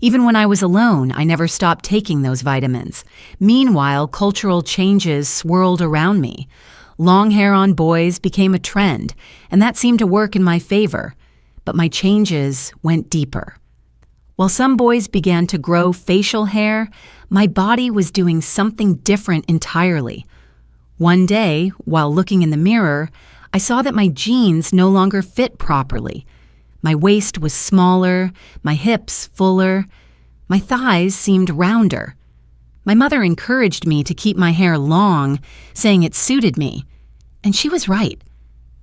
Even when I was alone, I never stopped taking those vitamins. Meanwhile, cultural changes swirled around me. Long hair on boys became a trend, and that seemed to work in my favor. But my changes went deeper. While some boys began to grow facial hair, my body was doing something different entirely. One day, while looking in the mirror, I saw that my jeans no longer fit properly. My waist was smaller, my hips fuller, my thighs seemed rounder. My mother encouraged me to keep my hair long, saying it suited me. And she was right.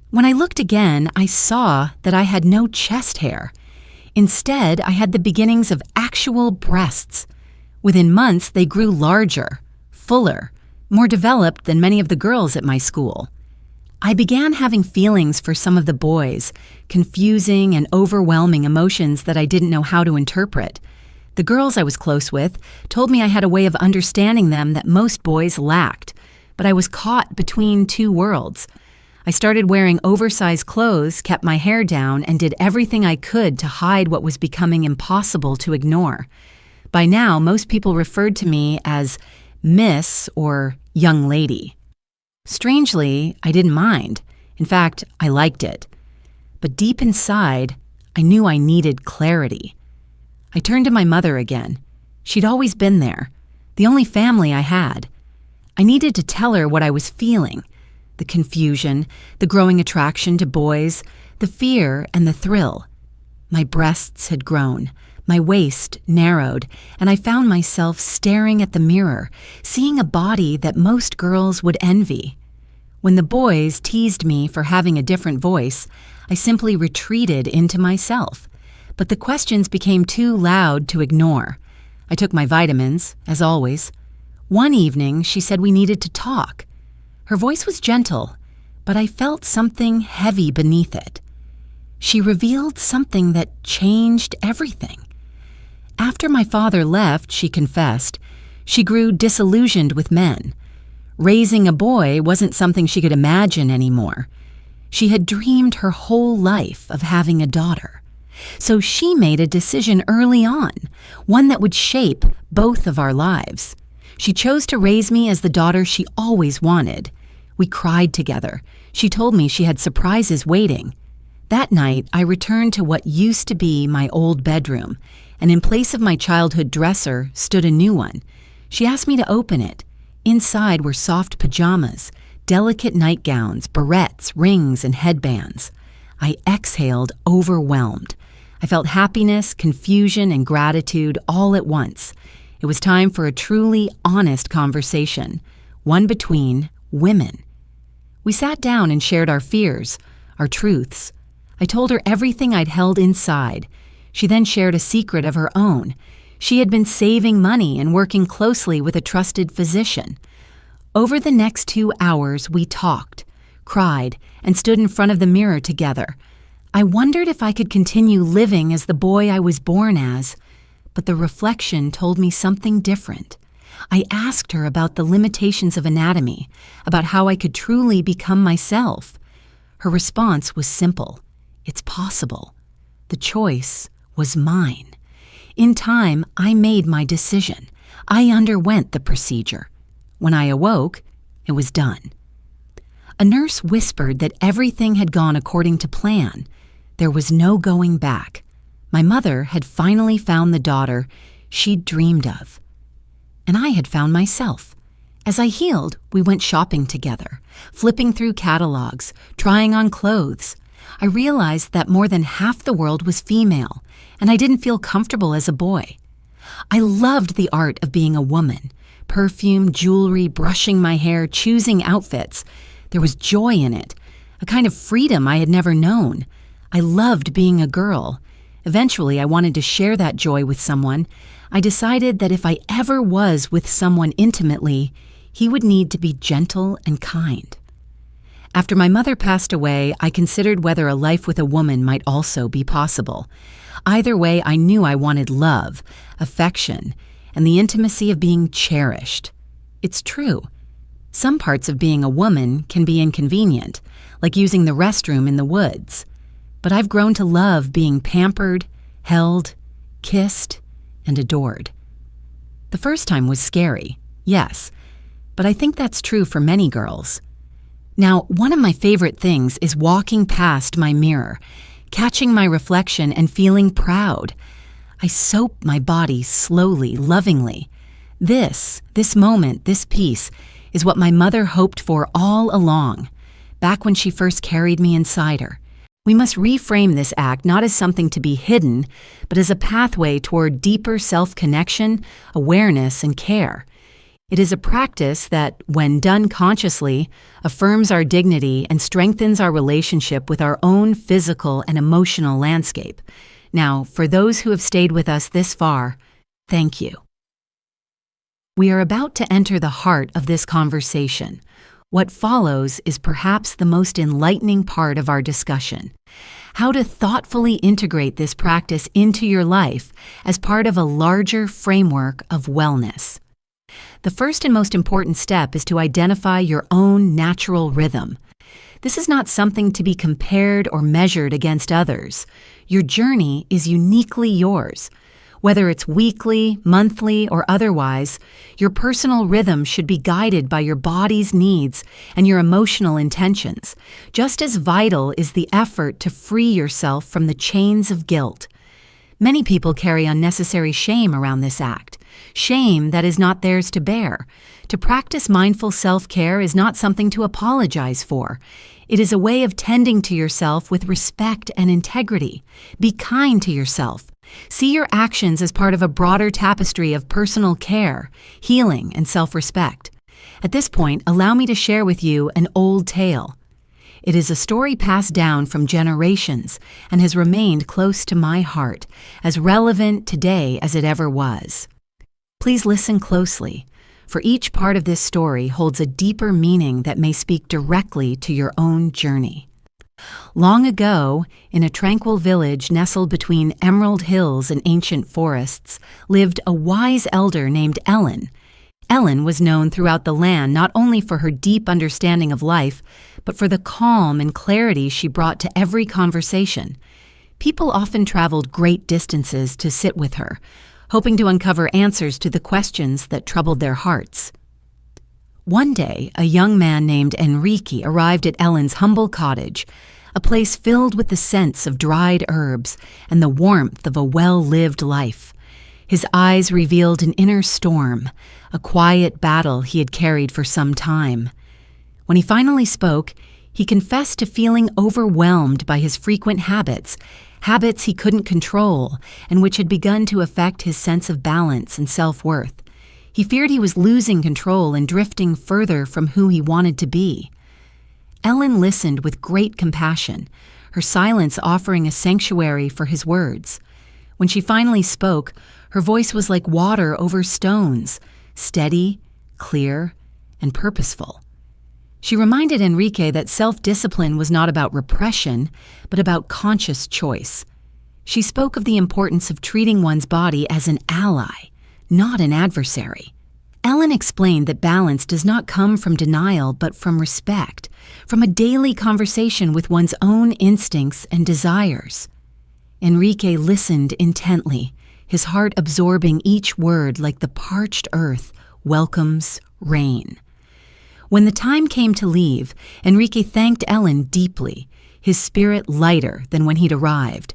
When I looked again, I saw that I had no chest hair. Instead, I had the beginnings of actual breasts. Within months, they grew larger, fuller, more developed than many of the girls at my school. I began having feelings for some of the boys, confusing and overwhelming emotions that I didn't know how to interpret. The girls I was close with told me I had a way of understanding them that most boys lacked, but I was caught between two worlds. I started wearing oversized clothes, kept my hair down, and did everything I could to hide what was becoming impossible to ignore. By now, most people referred to me as Miss or Young Lady. Strangely, I didn't mind. In fact, I liked it. But deep inside, I knew I needed clarity. I turned to my mother again. She'd always been there, the only family I had. I needed to tell her what I was feeling. The confusion, the growing attraction to boys, the fear and the thrill. My breasts had grown, my waist narrowed, and I found myself staring at the mirror, seeing a body that most girls would envy. When the boys teased me for having a different voice, I simply retreated into myself. But the questions became too loud to ignore. I took my vitamins, as always. One evening, she said we needed to talk. Her voice was gentle, but I felt something heavy beneath it. She revealed something that changed everything. After my father left, she confessed, she grew disillusioned with men. Raising a boy wasn't something she could imagine anymore. She had dreamed her whole life of having a daughter. So she made a decision early on, one that would shape both of our lives. She chose to raise me as the daughter she always wanted. We cried together. She told me she had surprises waiting. That night, I returned to what used to be my old bedroom, and in place of my childhood dresser stood a new one. She asked me to open it. Inside were soft pajamas, delicate nightgowns, barrettes, rings, and headbands. I exhaled, overwhelmed. I felt happiness, confusion, and gratitude all at once. It was time for a truly honest conversation, one between women. We sat down and shared our fears, our truths. I told her everything I'd held inside. She then shared a secret of her own. She had been saving money and working closely with a trusted physician. Over the next 2 hours, we talked, cried, and stood in front of the mirror together. I wondered if I could continue living as the boy I was born as, but the reflection told me something different. I asked her about the limitations of anatomy, about how I could truly become myself. Her response was simple. It's possible. The choice was mine. In time, I made my decision. I underwent the procedure. When I awoke, it was done. A nurse whispered that everything had gone according to plan. There was no going back. My mother had finally found the daughter she'd dreamed of. And I had found myself. As I healed, we went shopping together, flipping through catalogs, trying on clothes. I realized that more than half the world was female, and I didn't feel comfortable as a boy. I loved the art of being a woman. Perfume, jewelry, brushing my hair, choosing outfits. There was joy in it, a kind of freedom I had never known. I loved being a girl. Eventually, I wanted to share that joy with someone. I decided that if I ever was with someone intimately, he would need to be gentle and kind. After my mother passed away, I considered whether a life with a woman might also be possible. Either way, I knew I wanted love, affection, and the intimacy of being cherished. It's true. Some parts of being a woman can be inconvenient, like using the restroom in the woods. But I've grown to love being pampered, held, kissed, and adored. The first time was scary, yes, but I think that's true for many girls. Now, one of my favorite things is walking past my mirror, catching my reflection and feeling proud. I soap my body slowly, lovingly. This moment, this piece, is what my mother hoped for all along, back when she first carried me inside her. We must reframe this act not as something to be hidden, but as a pathway toward deeper self-connection, awareness, and care. It is a practice that, when done consciously, affirms our dignity and strengthens our relationship with our own physical and emotional landscape. Now, for those who have stayed with us this far, thank you. We are about to enter the heart of this conversation. What follows is perhaps the most enlightening part of our discussion: how to thoughtfully integrate this practice into your life as part of a larger framework of wellness. The first and most important step is to identify your own natural rhythm. This is not something to be compared or measured against others. Your journey is uniquely yours. Whether it's weekly, monthly, or otherwise, your personal rhythm should be guided by your body's needs and your emotional intentions. Just as vital is the effort to free yourself from the chains of guilt. Many people carry unnecessary shame around this act, shame that is not theirs to bear. To practice mindful self-care is not something to apologize for. It is a way of tending to yourself with respect and integrity. Be kind to yourself. See your actions as part of a broader tapestry of personal care, healing, and self-respect. At this point, allow me to share with you an old tale. It is a story passed down from generations and has remained close to my heart, as relevant today as it ever was. Please listen closely, for each part of this story holds a deeper meaning that may speak directly to your own journey. Long ago, in a tranquil village nestled between emerald hills and ancient forests, lived a wise elder named Ellen. Ellen was known throughout the land not only for her deep understanding of life, but for the calm and clarity she brought to every conversation. People often traveled great distances to sit with her, hoping to uncover answers to the questions that troubled their hearts. One day, a young man named Enrique arrived at Ellen's humble cottage, a place filled with the scents of dried herbs and the warmth of a well-lived life. His eyes revealed an inner storm, a quiet battle he had carried for some time. When he finally spoke, he confessed to feeling overwhelmed by his frequent habits he couldn't control and which had begun to affect his sense of balance and self-worth. He feared he was losing control and drifting further from who he wanted to be. Ellen listened with great compassion, her silence offering a sanctuary for his words. When she finally spoke, her voice was like water over stones, steady, clear, and purposeful. She reminded Enrique that self-discipline was not about repression, but about conscious choice. She spoke of the importance of treating one's body as an ally, not an adversary. Ellen explained that balance does not come from denial but from respect, from a daily conversation with one's own instincts and desires. Enrique listened intently, his heart absorbing each word like the parched earth welcomes rain. When the time came to leave, Enrique thanked Ellen deeply, his spirit lighter than when he'd arrived.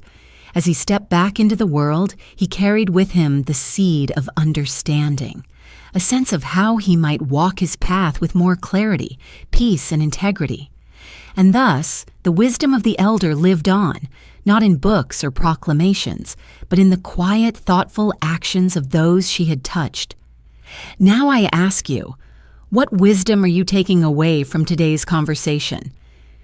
As he stepped back into the world, he carried with him the seed of understanding, a sense of how he might walk his path with more clarity, peace, and integrity. And thus, the wisdom of the elder lived on, not in books or proclamations, but in the quiet, thoughtful actions of those she had touched. Now I ask you, what wisdom are you taking away from today's conversation?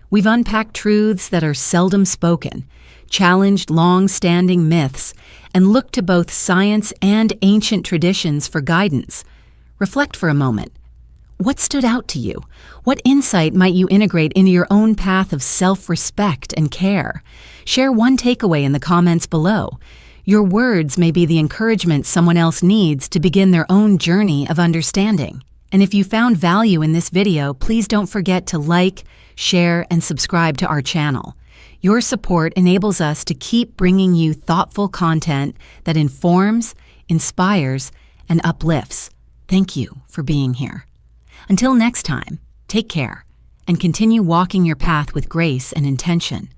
We've unpacked truths that are seldom spoken, challenged long-standing myths, and looked to both science and ancient traditions for guidance. Reflect for a moment. What stood out to you? What insight might you integrate into your own path of self-respect and care? Share one takeaway in the comments below. Your words may be the encouragement someone else needs to begin their own journey of understanding. And if you found value in this video, please don't forget to like, share, and subscribe to our channel. Your support enables us to keep bringing you thoughtful content that informs, inspires, and uplifts. Thank you for being here. Until next time, take care and continue walking your path with grace and intention.